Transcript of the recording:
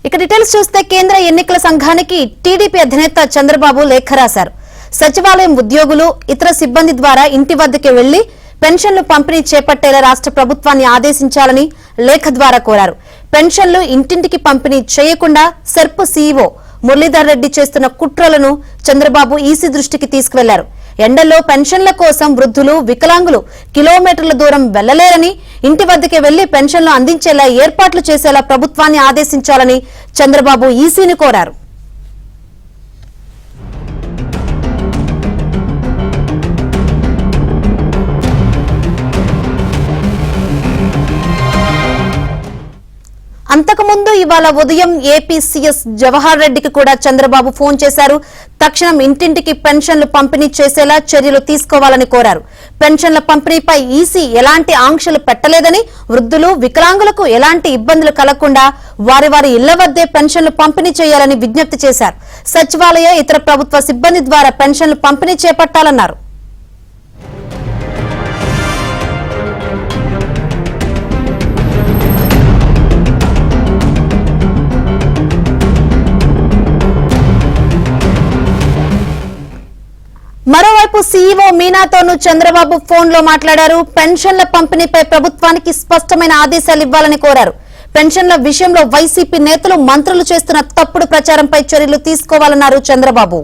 ఇక డీటెయిల్స్ చూస్తే కేంద్ర ఎన్నికల సంఘానికి టీడీపీ అధినేత చంద్రబాబు లేఖ రాశారు. సచివాలయం ఉద్యోగులు ఇతర సిబ్బంది ద్వారా ఇంటి వద్దకు వెళ్లి పెన్షన్లు పంపిణీ చేపట్టేలా రాష్ట్ర ప్రభుత్వాన్ని ఆదేశించాలని లేఖ ద్వారా కోరారు. పెన్షన్లు ఇంటింటికి పంపిణీ చేయకుండా సెర్ప్ సీఈఓ మురళీధర్ రెడ్డి చేస్తున్న కుట్రలను చంద్రబాబు ఈసీ దృష్టికి తీసుకువెళ్లారు. ఎండల్లో పెన్షన్ల కోసం వృద్ధులు, వికలాంగులు కిలోమీటర్ల దూరం వెళ్లలేరని, ఇంటి వద్దకే వెళ్లి పెన్షన్లు అందించేలా ఏర్పాట్లు చేసేలా ప్రభుత్వాన్ని ఆదేశించాలని చంద్రబాబు ఈసీని కోరారు. అంతకుముందు ఇవాళ ఉదయం ఏపీ సీఎస్ జవహర్ రెడ్డికి కూడా చంద్రబాబు ఫోన్ చేశారు. తక్షణం ఇంటింటికి పెన్షన్లు పంపిణీ చేసేలా చర్యలు తీసుకోవాలని కోరారు. పెన్షన్ల పంపిణీపై ఈసీ ఎలాంటి ఆంక్షలు పెట్టలేదని, వృద్ధులు, వికలాంగులకు ఎలాంటి ఇబ్బందులు కలగకుండా వారి వారి ఇళ్ల వద్దే పెన్షన్లు పంపిణీ చేయాలని విజ్ఞప్తి చేశారు. సచివాలయ, ఇతర ప్రభుత్వ సిబ్బంది ద్వారా పెన్షన్లు పంపిణీ చేపట్టాలన్నారు. మరోవైపు సీఈఓ మీనాతోనూ చంద్రబాబు ఫోన్ లో మాట్లాడారు. పెన్షన్ల పంపిణీపై ప్రభుత్వానికి స్పష్టమైన ఆదేశాలు ఇవ్వాలని కోరారు. పెన్షన్ల విషయంలో వైసీపీ నేతలు, మంత్రులు చేస్తున్న తప్పుడు ప్రచారంపై చర్యలు తీసుకోవాలన్నారు చంద్రబాబు.